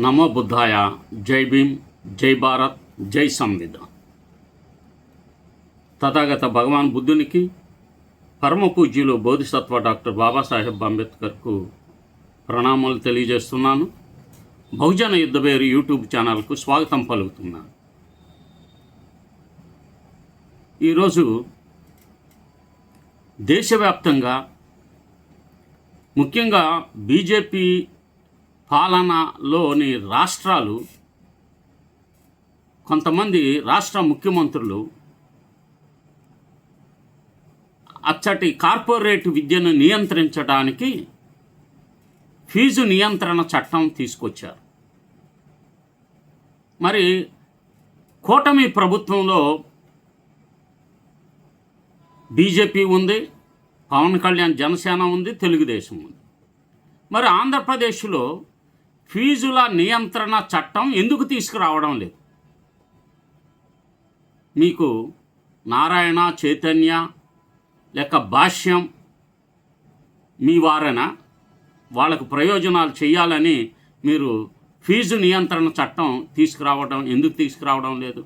నమో బుద్ధాయ. జై భీమ్, జై భారత్, జై సంవిధాన్. తథాగత భగవాన్ బుద్ధునికి, పరమ పూజ్యులు బోధిసత్వ డాక్టర్ బాబాసాహెబ్ అంబేద్కర్కు ప్రణామాలు తెలియజేస్తున్నాను. బహుజన యుద్ధబేరు యూట్యూబ్ ఛానల్కు స్వాగతం పలుకుతున్నాను. ఈరోజు దేశవ్యాప్తంగా ముఖ్యంగా బీజేపీ పాలనలోని రాష్ట్రాలు, కొంతమంది రాష్ట్ర ముఖ్యమంత్రులు అచ్చటి కార్పొరేట్ విద్యను నియంత్రించడానికి ఫీజు నియంత్రణ చట్టం తీసుకొచ్చారు. మరి కూటమి ప్రభుత్వంలో బీజేపీ ఉంది, పవన్ కళ్యాణ్ జనసేన ఉంది, తెలుగుదేశం ఉంది. మరి ఆంధ్రప్రదేశ్లో ఫీజుల నియంత్రణ చట్టం ఎందుకు తీసుకురావడం లేదు? మీకు నారాయణ, చైతన్య లేక భాష్యం మీ వారైనా వాళ్ళకు ప్రయోజనాలు చేయాలని మీరు ఫీజు నియంత్రణ చట్టం ఎందుకు తీసుకురావడం లేదు?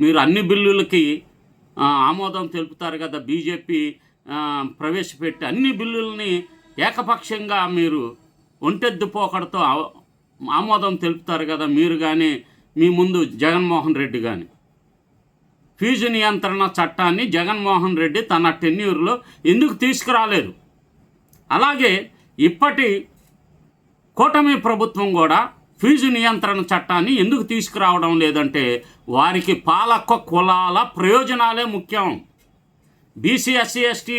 మీరు అన్ని బిల్లులకి ఆమోదం తెలుపుతారు కదా. బీజేపీ ప్రవేశపెట్టి అన్ని బిల్లుల్ని ఏకపక్షంగా మీరు ఒంటెద్దు పోకడతో ఆమోదం తెలుపుతారు కదా. మీరు కానీ మీ ముందు జగన్మోహన్ రెడ్డి కానీ ఫీజు నియంత్రణ చట్టాన్ని జగన్మోహన్ రెడ్డి తన టెన్యూర్లో ఎందుకు తీసుకురాలేదు? అలాగే ఇప్పటి కూటమి ప్రభుత్వం కూడా ఫీజు నియంత్రణ చట్టాన్ని ఎందుకు తీసుకురావడం లేదంటే వారికి పాలక కులాల ప్రయోజనాలే ముఖ్యం. బీసీ, ఎస్సీ, ఎస్టీ,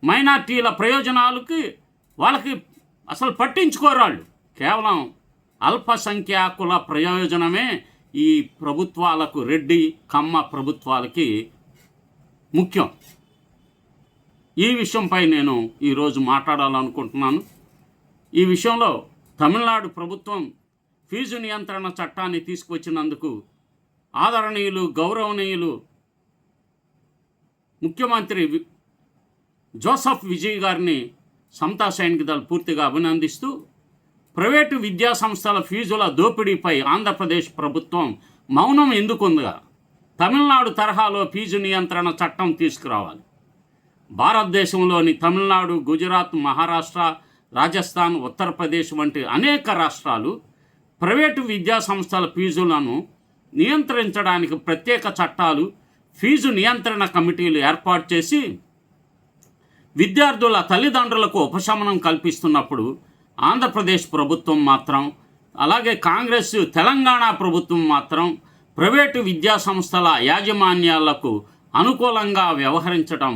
మైనార్టీల ప్రయోజనాలకి వాళ్ళకి అసలు పట్టించుకోరాళ్ళు. కేవలం అల్పసంఖ్యాకుల ప్రయోజనమే ఈ ప్రభుత్వాలకు, రెడ్డి కమ్మ ప్రభుత్వాలకి ముఖ్యం. ఈ విషయంపై నేను ఈరోజు మాట్లాడాలనుకుంటున్నాను. ఈ విషయంలో తమిళనాడు ప్రభుత్వం ఫీజు నియంత్రణ చట్టాన్ని తీసుకువచ్చినందుకు ఆదరణీయులు, గౌరవనీయులు ముఖ్యమంత్రి జోసెఫ్ విజయ్ గారిని సమతా సైనిక దళ్ పూర్తిగా అభినందిస్తూ, ప్రైవేటు విద్యా సంస్థల ఫీజుల దోపిడీపై ఆంధ్రప్రదేశ్ ప్రభుత్వం మౌనం ఎందుకుందిగా తమిళనాడు తరహాలో ఫీజు నియంత్రణ చట్టం తీసుకురావాలి. భారతదేశంలోని తమిళనాడు, గుజరాత్, మహారాష్ట్ర, రాజస్థాన్, ఉత్తరప్రదేశ్ వంటి అనేక రాష్ట్రాలు ప్రైవేటు విద్యా సంస్థల ఫీజులను నియంత్రించడానికి ప్రత్యేక చట్టాలు, ఫీజు నియంత్రణ కమిటీలు ఏర్పాటు చేసి విద్యార్థుల తల్లిదండ్రులకు ఉపశమనం కల్పిస్తున్నప్పుడు ఆంధ్రప్రదేశ్ ప్రభుత్వం మాత్రం, అలాగే కాంగ్రెస్ తెలంగాణ ప్రభుత్వం మాత్రం ప్రైవేటు విద్యా సంస్థల యాజమాన్యాలకు అనుకూలంగా వ్యవహరించడం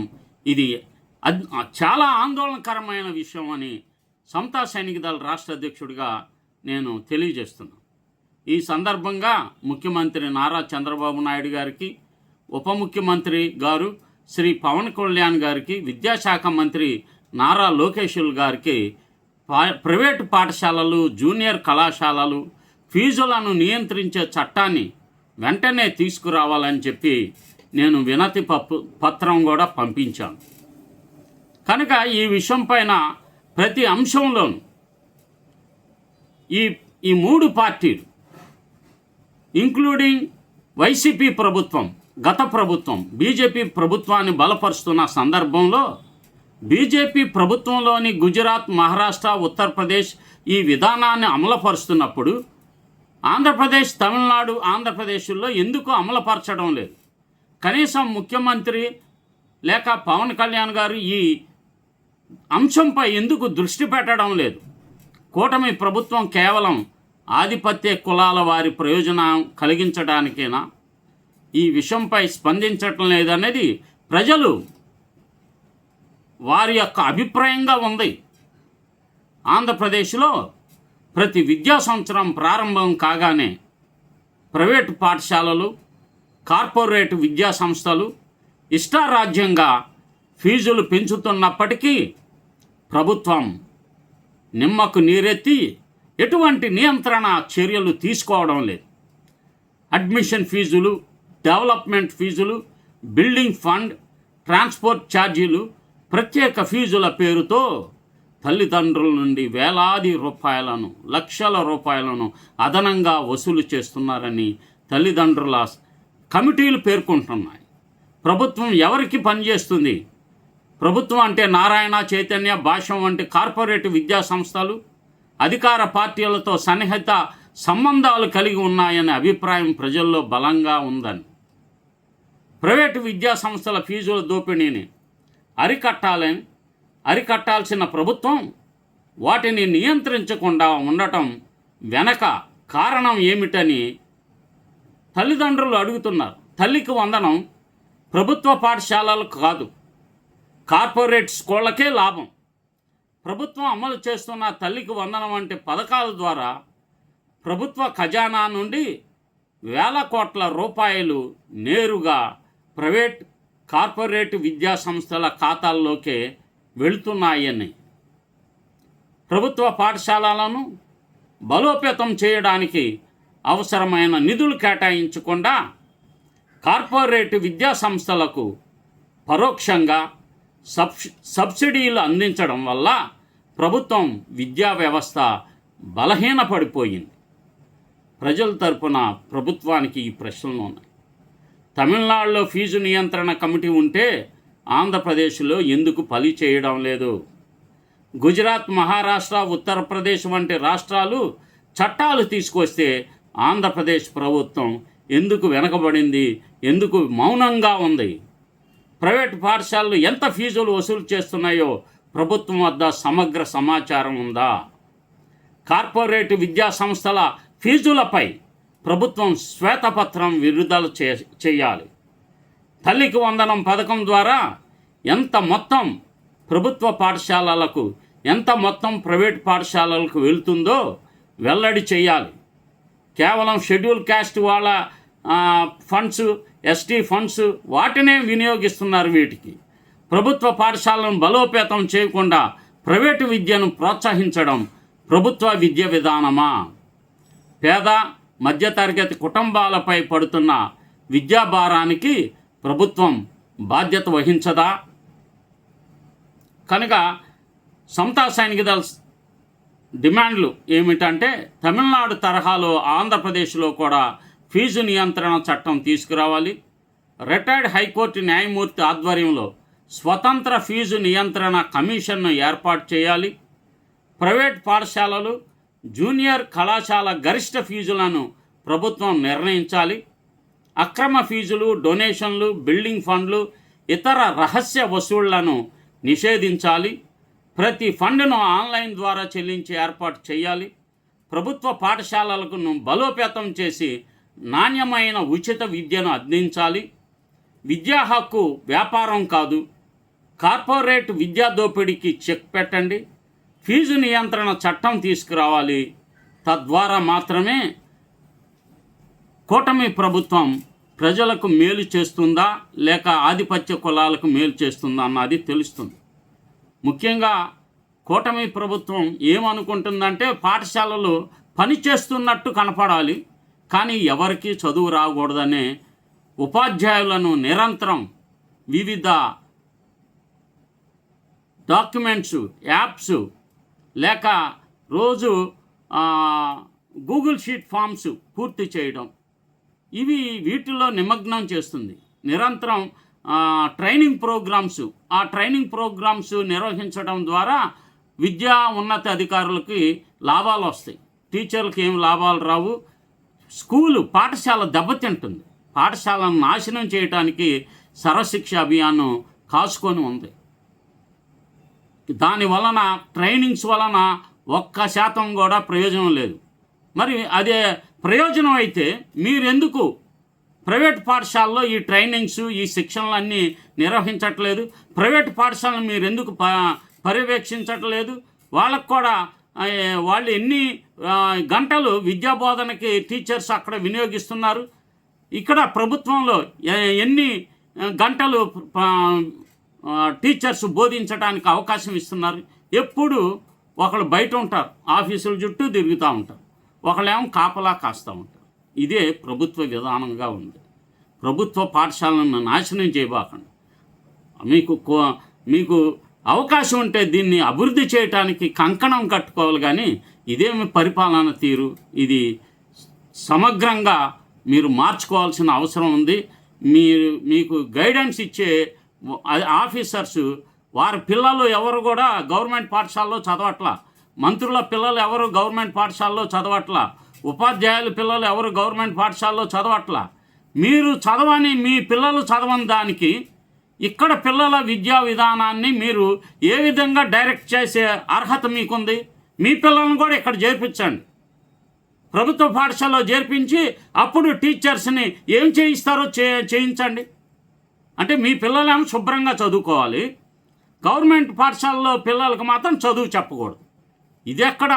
ఇది చాలా ఆందోళనకరమైన విషయం అని సమతా సైనిక దళ రాష్ట్ర అధ్యక్షుడిగా నేను తెలియజేస్తున్నాను. ఈ సందర్భంగా ముఖ్యమంత్రి నారా చంద్రబాబు నాయుడు గారికి, ఉప ముఖ్యమంత్రి గారు శ్రీ పవన్ కళ్యాణ్ గారికి, విద్యాశాఖ మంత్రి నారా లోకేష్ గారికి ప్రైవేటు పాఠశాలలు, జూనియర్ కళాశాలలు ఫీజులను నియంత్రించే చట్టాన్ని వెంటనే తీసుకురావాలని చెప్పి నేను వినతి పత్రం కూడా పంపించాను. కనుక ఈ విషయం పైన ప్రతి అంశంలోనూ ఈ మూడు పార్టీలు ఇంక్లూడింగ్ వైసీపీ ప్రభుత్వం, గత ప్రభుత్వం బీజేపీ ప్రభుత్వాన్ని బలపరుస్తున్న సందర్భంలో బీజేపీ ప్రభుత్వంలోని గుజరాత్, మహారాష్ట్ర, ఉత్తరప్రదేశ్ ఈ విధానాన్ని అమలుపరుస్తున్నప్పుడు ఆంధ్రప్రదేశ్, తమిళనాడు, ఆంధ్రప్రదేశ్లో ఎందుకు అమలుపరచడం లేదు? కనీసం ముఖ్యమంత్రి లేక పవన్ కళ్యాణ్ గారు ఈ అంశంపై ఎందుకు దృష్టి పెట్టడం లేదు? కూటమి ప్రభుత్వం కేవలం ఆధిపత్య కులాల వారి ప్రయోజనం కలిగించడానికేనా ఈ విషయంపై స్పందించటం లేదనేది ప్రజలు వారి యొక్క అభిప్రాయంగా ఉంది. ఆంధ్రప్రదేశ్లో ప్రతి విద్యా సంవత్సరం ప్రారంభం కాగానే ప్రైవేటు పాఠశాలలు, కార్పొరేట్ విద్యా సంస్థలు ఇష్టారాజ్యంగా ఫీజులు పెంచుతున్నప్పటికీ ప్రభుత్వం నిమ్మకు నీరెత్తి ఎటువంటి నియంత్రణ చర్యలు తీసుకోవడం లేదు. అడ్మిషన్ ఫీజులు, డెవలప్మెంట్ ఫీజులు, బిల్డింగ్ ఫండ్, ట్రాన్స్పోర్ట్ ఛార్జీలు, ప్రత్యేక ఫీజుల పేరుతో తల్లిదండ్రుల నుండి వేలాది రూపాయలను, లక్షల రూపాయలను అదనంగా వసూలు చేస్తున్నారని తల్లిదండ్రుల కమిటీలు పేర్కొంటున్నాయి. ప్రభుత్వం ఎవరికి పనిచేస్తుంది? ప్రభుత్వం అంటే నారాయణ, చైతన్య, భాష్యం వంటి కార్పొరేట్ విద్యా సంస్థలు అధికార పార్టీలతో సన్నిహిత సంబంధాలు కలిగి ఉన్నాయనే అభిప్రాయం ప్రజల్లో బలంగా ఉందని, ప్రైవేటు విద్యా సంస్థల ఫీజుల దోపిడీని అరికట్టాల్సిన ప్రభుత్వం వాటిని నియంత్రించకుండా ఉండటం వెనక కారణం ఏమిటని తల్లిదండ్రులు అడుగుతున్నారు. తల్లికి వందనం ప్రభుత్వ పాఠశాలలకు కాదు, కార్పొరేట్ స్కూళ్ళకే లాభం. ప్రభుత్వం అమలు చేస్తున్న తల్లికి వందనం వంటి పథకాల ద్వారా ప్రభుత్వ ఖజానా నుండి వేల కోట్ల రూపాయలు నేరుగా ప్రైవేట్, కార్పొరేట్ విద్యా సంస్థల ఖాతాల్లోకే వెళుతున్నాయని, ప్రభుత్వ పాఠశాలలను బలోపేతం చేయడానికి అవసరమైన నిధులు కేటాయించకుండా కార్పొరేట్ విద్యా సంస్థలకు పరోక్షంగా సబ్సిడీలు అందించడం వల్ల ప్రభుత్వం విద్యా వ్యవస్థ బలహీనపడిపోయింది. ప్రజల తరపున ప్రభుత్వానికి ఈ ప్రశ్నలు ఉన్నాయి. తమిళనాడులో ఫీజు నియంత్రణ కమిటీ ఉంటే ఆంధ్రప్రదేశ్లో ఎందుకు పని చేయడం లేదు? గుజరాత్, మహారాష్ట్ర, ఉత్తరప్రదేశ్ వంటి రాష్ట్రాలు చట్టాలు తీసుకొస్తే ఆంధ్రప్రదేశ్ ప్రభుత్వం ఎందుకు వెనకబడింది? ఎందుకు మౌనంగా ఉంది? ప్రైవేటు పాఠశాలలు ఎంత ఫీజులు వసూలు చేస్తున్నాయో ప్రభుత్వం వద్ద సమగ్ర సమాచారం ఉందా? కార్పొరేట్ విద్యా సంస్థల ఫీజులపై ప్రభుత్వం శ్వేతపత్రం విడుదల చేయాలి. తల్లికి వందనం పథకం ద్వారా ఎంత మొత్తం ప్రభుత్వ పాఠశాలలకు, ఎంత మొత్తం ప్రైవేట్ పాఠశాలలకు వెళ్తుందో వెల్లడి చేయాలి. కేవలం షెడ్యూల్ క్యాస్ట్ వాళ్ళ ఫండ్స్, ఎస్టీ ఫండ్స్ వాటినే వినియోగిస్తున్నారు. వీటికి ప్రభుత్వ పాఠశాలను బలోపేతం చేయకుండా ప్రైవేటు విద్యను ప్రోత్సహించడం ప్రభుత్వ విద్య విధానమా? పేద, మధ్యతరగతి కుటుంబాలపై పడుతున్న విద్యా భారానికి ప్రభుత్వం బాధ్యత వహించదా? కనుక సమతా సైనిక దళ డిమాండ్లు ఏమిటంటే తమిళనాడు తరహాలో ఆంధ్రప్రదేశ్లో కూడా ఫీజు నియంత్రణ చట్టం తీసుకురావాలి. రిటైర్డ్ హైకోర్టు న్యాయమూర్తి ఆధ్వర్యంలో స్వతంత్ర ఫీజు నియంత్రణ కమిషన్ను ఏర్పాటు చేయాలి. ప్రైవేట్ పాఠశాలలు, జూనియర్ కళాశాల గరిష్ట ఫీజులను ప్రభుత్వం నిర్ణయించాలి. అక్రమ ఫీజులు, డొనేషన్లు, బిల్డింగ్ ఫండ్లు, ఇతర రహస్య వసూళ్లను నిషేధించాలి. ప్రతి ఫండ్ను ఆన్లైన్ ద్వారా చెల్లించి ఏర్పాటు చేయాలి. ప్రభుత్వ పాఠశాలలకు బలోపేతం చేసి నాణ్యమైన ఉచిత విద్యను అందించాలి. విద్యా హక్కు వ్యాపారం కాదు. కార్పొరేట్ విద్యా దోపిడీకి చెక్ పెట్టండి. ఫీజు నియంత్రణ చట్టం తీసుకురావాలి. తద్వారా మాత్రమే కూటమి ప్రభుత్వం ప్రజలకు మేలు చేస్తుందా లేక ఆధిపత్య కులాలకు మేలు చేస్తుందా అన్నది తెలుస్తుంది. ముఖ్యంగా కూటమి ప్రభుత్వం ఏమనుకుంటుందంటే పాఠశాలలు పనిచేస్తున్నట్టు కనపడాలి, కానీ ఎవరికీ చదువు రాకూడదనే ఉపాధ్యాయులను నిరంతరం వివిధ డాక్యుమెంట్స్, యాప్స్ లేక రోజు గూగుల్ షీట్ ఫామ్స్ పూర్తి చేయడం, వీటిలో నిమగ్నం చేస్తుంది. నిరంతరం ట్రైనింగ్ ప్రోగ్రామ్స్, ఆ ట్రైనింగ్ ప్రోగ్రామ్స్ నిర్వహించడం ద్వారా విద్యా ఉన్నత అధికారులకి లాభాలు వస్తాయి, టీచర్లకు ఏం లాభాలు రావు. పాఠశాల దెబ్బతింటుంది. పాఠశాలను నాశనం చేయడానికి సర్వశిక్ష అభియాన్ కాసుకొని ఉంది. దాని వలన, ట్రైనింగ్స్ వలన 1% కూడా ప్రయోజనం లేదు. మరి అదే ప్రయోజనం అయితే మీరెందుకు ప్రైవేట్ పాఠశాలలో ఈ ట్రైనింగ్స్, ఈ శిక్షణలన్నీ నిర్వహించట్లేదు? ప్రైవేట్ పాఠశాలను మీరెందుకు పర్యవేక్షించట్లేదు? వాళ్ళకు కూడా వాళ్ళు ఎన్ని గంటలు విద్యాబోధనకి టీచర్స్ అక్కడ వినియోగిస్తున్నారు, ఇక్కడ ప్రభుత్వంలో ఎన్ని గంటలు టీచర్స్ బోధించడానికి అవకాశం ఇస్తున్నారు? ఎప్పుడు ఒకళ్ళు బయట ఉంటారు, ఆఫీసుల చుట్టూ తిరుగుతూ ఉంటారు, ఒకళ్ళేమో కాపలా కాస్తూ ఉంటారు. ఇదే ప్రభుత్వ విధానంగా ఉంది. ప్రభుత్వ పాఠశాలను నాశనం చేయబాకండి. మీకు అవకాశం ఉంటే దీన్ని అభివృద్ధి చేయటానికి కంకణం కట్టుకోవాలి. కానీ ఇదేమి పరిపాలన తీరు? ఇది సమగ్రంగా మీరు మార్చుకోవాల్సిన అవసరం ఉంది. మీకు గైడెన్స్ ఇచ్చే ఆఫీసర్స్ వారి పిల్లలు ఎవరు కూడా గవర్నమెంట్ పాఠశాలలో చదవట్లా, మంత్రుల పిల్లలు ఎవరు గవర్నమెంట్ పాఠశాలలో చదవట్లా, ఉపాధ్యాయుల పిల్లలు ఎవరు గవర్నమెంట్ పాఠశాలలో చదవట్లా. మీరు చదవని మీ పిల్లలు చదవని దానికి ఇక్కడ పిల్లల విద్యా విధానాన్ని మీరు ఏ విధంగా డైరెక్ట్ చేసే అర్హత మీకుంది? మీ పిల్లలను కూడా ఇక్కడ చేర్పించండి, ప్రభుత్వ పాఠశాలలో చేర్పించి అప్పుడు టీచర్స్ని ఏం చేయిస్తారో చేయించండి. అంటే మీ పిల్లలేమో శుభ్రంగా చదువుకోవాలి, గవర్నమెంట్ పాఠశాలలో పిల్లలకు మాత్రం చదువు చెప్పకూడదు. ఇది ఎక్కడ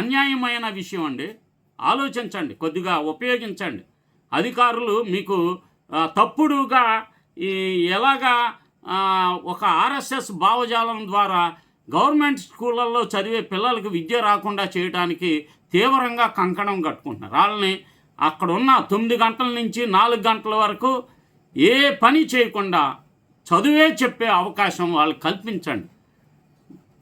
అన్యాయమైన విషయం అండి? ఆలోచించండి, కొద్దిగా ఉపయోగించండి. అధికారులు మీకు తప్పుడుగా ఎలాగా ఒక ఆర్ఎస్ఎస్ భావజాలం ద్వారా గవర్నమెంట్ స్కూళ్ళల్లో చదివే పిల్లలకు విద్య రాకుండా చేయడానికి తీవ్రంగా కంకణం కట్టుకుంటున్నారు. వాళ్ళని అక్కడ ఉన్న 9 గంటల నుంచి 4 గంటల వరకు ఏ పని చేయకుండా చదువే చెప్పే అవకాశం వాళ్ళకి కల్పించండి.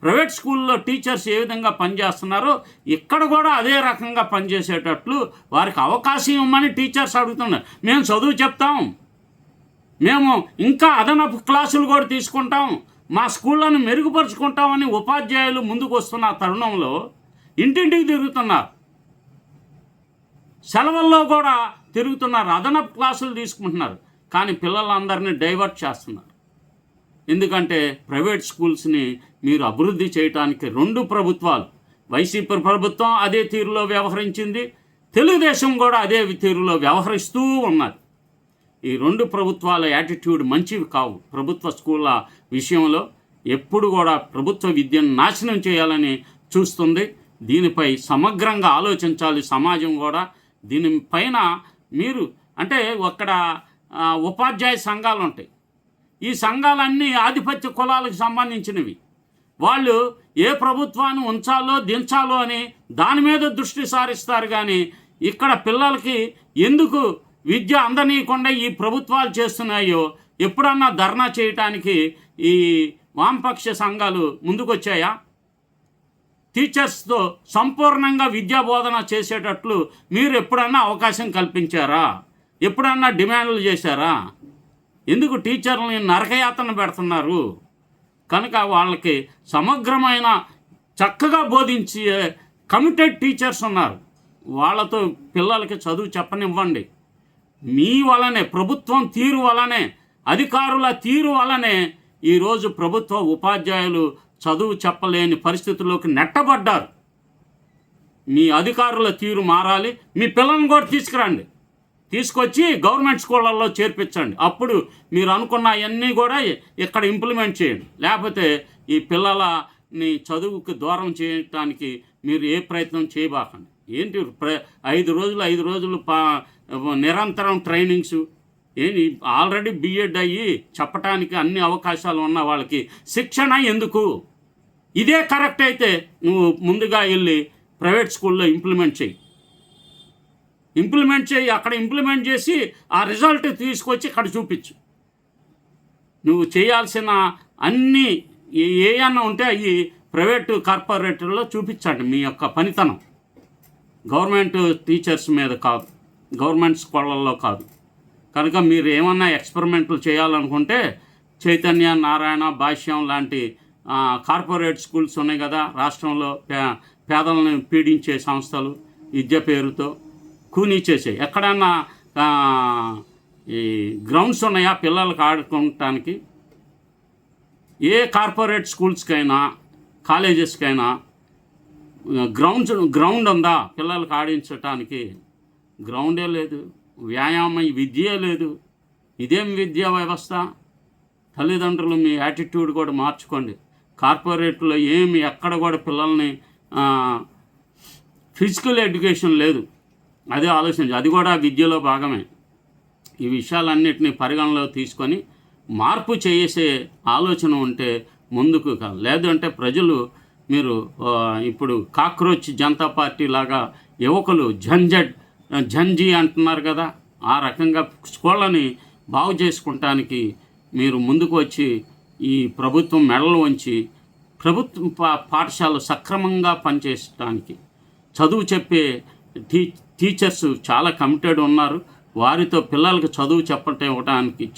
ప్రైవేట్ స్కూల్లో టీచర్స్ ఏ విధంగా పనిచేస్తున్నారో ఇక్కడ కూడా అదే రకంగా పనిచేసేటట్లు వారికి అవకాశం ఇవ్వమని టీచర్స్ అడుగుతున్నారు. మేము చదువు చెప్తాం, మేము ఇంకా అదనపు క్లాసులు కూడా తీసుకుంటాం, మా స్కూళ్ళను మెరుగుపరుచుకుంటామని ఉపాధ్యాయులు ముందుకు వస్తున్న తరుణంలో ఇంటింటికి తిరుగుతున్నారు, సెలవుల్లో కూడా తిరుగుతున్నారు, అదనపు క్లాసులు తీసుకుంటున్నారు. కానీ పిల్లలందరినీ డైవర్ట్ చేస్తున్నారు. ఎందుకంటే ప్రైవేట్ స్కూల్స్ని మీరు అభివృద్ధి చేయడానికి 2 ప్రభుత్వాలు, వైసీపీ ప్రభుత్వం అదే తీరులో వ్యవహరించింది, తెలుగుదేశం కూడా అదే తీరులో వ్యవహరిస్తూ ఉన్నది. ఈ 2 ప్రభుత్వాల యాటిట్యూడ్ మంచివి కావు. ప్రభుత్వ స్కూళ్ళ విషయంలో ఎప్పుడు కూడా ప్రభుత్వ విద్యను నాశనం చేయాలని చూస్తుంది. దీనిపై సమగ్రంగా ఆలోచించాలి సమాజం కూడా. దీనిపైన మీరు అంటే అక్కడ ఉపాధ్యాయ సంఘాలు ఉంటాయి. ఈ సంఘాలన్నీ ఆధిపత్య కులాలకు సంబంధించినవి. వాళ్ళు ఏ ప్రభుత్వాన్ని ఉంచాలో దించాలో అని దాని మీద దృష్టి సారిస్తారు. కానీ ఇక్కడ పిల్లలకి ఎందుకు విద్య అందనీయకుండా ఈ ప్రభుత్వాలు చేస్తున్నాయో ఎప్పుడన్నా ధర్నా చేయటానికి ఈ వామపక్ష సంఘాలు ముందుకొచ్చాయా? టీచర్స్తో సంపూర్ణంగా విద్యా బోధన చేసేటట్లు మీరు ఎప్పుడన్నా అవకాశం కల్పించారా? ఎప్పుడన్నా డిమాండ్లు చేశారా? ఎందుకు టీచర్లని నరకయాతన పెడుతున్నారు? కనుక వాళ్ళకి సమగ్రమైన చక్కగా బోధించే కమిటెడ్ టీచర్స్ ఉన్నారు. వాళ్ళతో పిల్లలకి చదువు చెప్పనివ్వండి. మీ వలనే, ప్రభుత్వం తీరు వలనే, అధికారుల తీరు వలనే ఈరోజు ప్రభుత్వ ఉపాధ్యాయులు చదువు చెప్పలేని పరిస్థితుల్లోకి నెట్టబడ్డారు. మీ అధికారుల తీరు మారాలి. మీ పిల్లల్ని కూడా తీసుకొచ్చి గవర్నమెంట్ స్కూళ్ళల్లో చేర్పించండి. అప్పుడు మీరు అనుకున్న అవన్నీ కూడా ఇక్కడ ఇంప్లిమెంట్ చేయండి. లేకపోతే ఈ పిల్లలని చదువుకు దూరం చేయడానికి మీరు ఏ ప్రయత్నం చేయబాకండి. ఏంటి 5 రోజులు నిరంతరం ట్రైనింగ్స్ ఏంటి? ఆల్రెడీ బిఎడ్ అయ్యి చెప్పడానికి అన్ని అవకాశాలు ఉన్న వాళ్ళకి శిక్షణ ఎందుకు? ఇదే కరెక్ట్ అయితే నువ్వు ముందుగా వెళ్ళి ప్రైవేట్ స్కూల్లో ఇంప్లిమెంట్ చేయి. అక్కడ ఇంప్లిమెంట్ చేసి ఆ రిజల్ట్ తీసుకొచ్చి ఇక్కడ చూపించు. నువ్వు చేయాల్సిన అన్నీ ఏమన్నా ఉంటే అవి ప్రైవేటు కార్పొరేటర్లో చూపించండి మీ యొక్క పనితనం. గవర్నమెంట్ టీచర్స్ మీద కాదు, గవర్నమెంట్ స్కూళ్ళల్లో కాదు. కనుక మీరు ఏమన్నా ఎక్స్పెరిమెంట్లు చేయాలనుకుంటే చైతన్య, నారాయణ, భాష్యం లాంటి కార్పొరేట్ స్కూల్స్ ఉన్నాయి కదా రాష్ట్రంలో, పేదలను పీడించే సంస్థలు విద్య పేరుతో కూనీ చేసే. ఎక్కడన్నా ఈ గ్రౌండ్స్ ఉన్నాయా పిల్లలకు ఆడుకోవటానికి? ఏ కార్పొరేట్ స్కూల్స్కైనా కాలేజెస్కైనా గ్రౌండ్ ఉందా పిల్లలకు ఆడించటానికి? గ్రౌండే లేదు, వ్యాయామం విద్యే లేదు. ఇదేం విద్యా వ్యవస్థ? తల్లిదండ్రులు మీ యాటిట్యూడ్ కూడా మార్చుకోండి. కార్పొరేట్లో ఏమి ఎక్కడ కూడా పిల్లల్ని ఫిజికల్ ఎడ్యుకేషన్ లేదు, అదే ఆలోచించి అది కూడా విద్యలో భాగమే. ఈ విషయాలన్నింటినీ పరిగణలో తీసుకొని మార్పు చేసే ఆలోచన ఉంటే ముందుకు కాదు. లేదంటే ప్రజలు మీరు ఇప్పుడు కాక్రోచ్ జనతా పార్టీ లాగా యువకులు జంజీ అంటున్నారు కదా, ఆ రకంగా స్కూళ్ళని బాగు చేసుకుంటానికి మీరు ముందుకు వచ్చి ఈ ప్రభుత్వం మెడలు వంచి ప్రభుత్వ పాఠశాలలు సక్రమంగా పనిచేయడానికి చదువు చెప్పే టీచర్స్ చాలా కమిటెడ్ ఉన్నారు. వారితో పిల్లలకు చదువు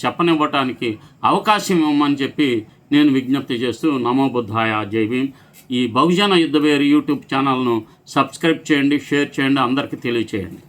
చెప్పనివ్వటానికి అవకాశం ఇవ్వమని చెప్పి నేను విజ్ఞప్తి చేస్తూ నమో బుద్ధాయ జై భీమ్. ఈ బహుజన యుద్ధ వేరు యూట్యూబ్ ఛానల్ను సబ్స్క్రైబ్ చేయండి, షేర్ చేయండి, అందరికీ తెలియచేయండి.